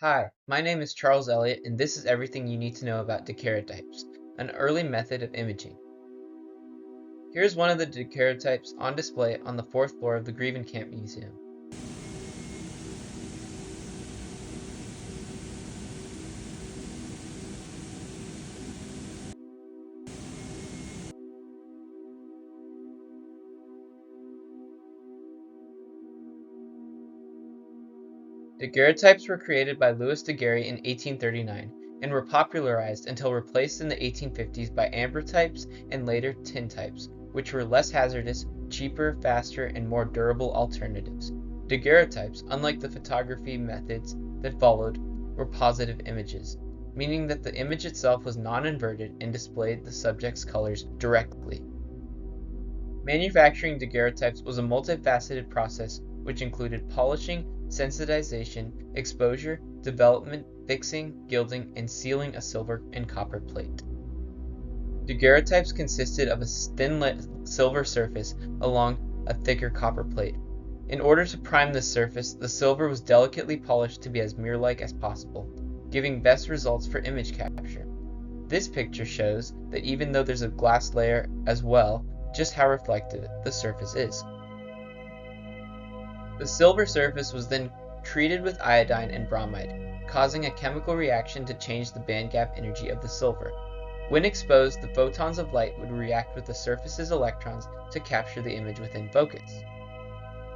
Hi, my name is Charles Elliott, and this is everything you need to know about daguerreotypes, an early method of imaging. Here's one of the daguerreotypes on display on the fourth floor of the Camp Museum. Daguerreotypes were created by Louis Daguerre in 1839 and were popularized until replaced in the 1850s by ambrotypes and later tintypes, which were less hazardous, cheaper, faster, and more durable alternatives. Daguerreotypes, unlike the photography methods that followed, were positive images, meaning that the image itself was non-inverted and displayed the subject's colors directly. Manufacturing daguerreotypes was a multifaceted process which included polishing, sensitization, exposure, development, fixing, gilding, and sealing a silver and copper plate. Daguerreotypes consisted of a thin silver surface along a thicker copper plate. In order to prime this surface, the silver was delicately polished to be as mirror-like as possible, giving best results for image capture. This picture shows that even though there's a glass layer as well, just how reflective the surface is. The silver surface was then treated with iodine and bromide, causing a chemical reaction to change the bandgap energy of the silver. When exposed, the photons of light would react with the surface's electrons to capture the image within focus.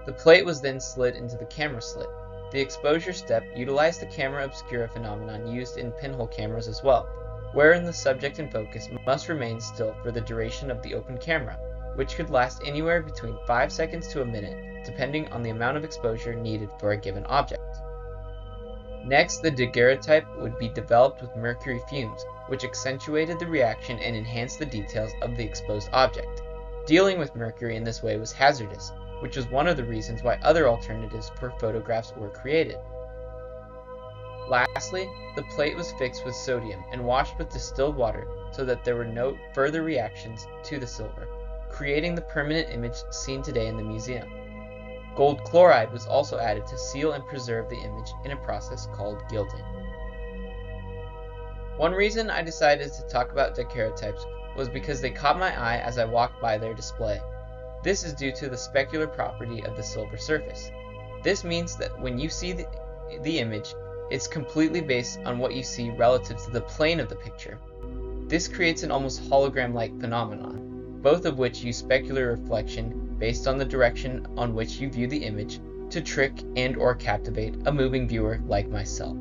The plate was then slid into the camera slit. The exposure step utilized the camera obscura phenomenon used in pinhole cameras as well, wherein the subject in focus must remain still for the duration of the open camera, which could last anywhere between 5 seconds to a minute, depending on the amount of exposure needed for a given object. Next, the daguerreotype would be developed with mercury fumes, which accentuated the reaction and enhanced the details of the exposed object. Dealing with mercury in this way was hazardous, which was one of the reasons why other alternatives for photographs were created. Lastly, the plate was fixed with sodium and washed with distilled water so that there were no further reactions to the silver, creating the permanent image seen today in the museum. Gold chloride was also added to seal and preserve the image in a process called gilding. One reason I decided to talk about daguerreotypes was because they caught my eye as I walked by their display. This is due to the specular property of the silver surface. This means that when you see the image, it's completely based on what you see relative to the plane of the picture. This creates an almost hologram-like phenomenon, both of which use specular reflection based on the direction on which you view the image to trick and/or captivate a moving viewer like myself.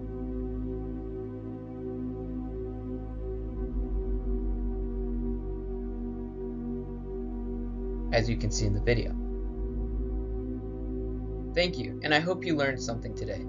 As you can see in the video. Thank you, and I hope you learned something today.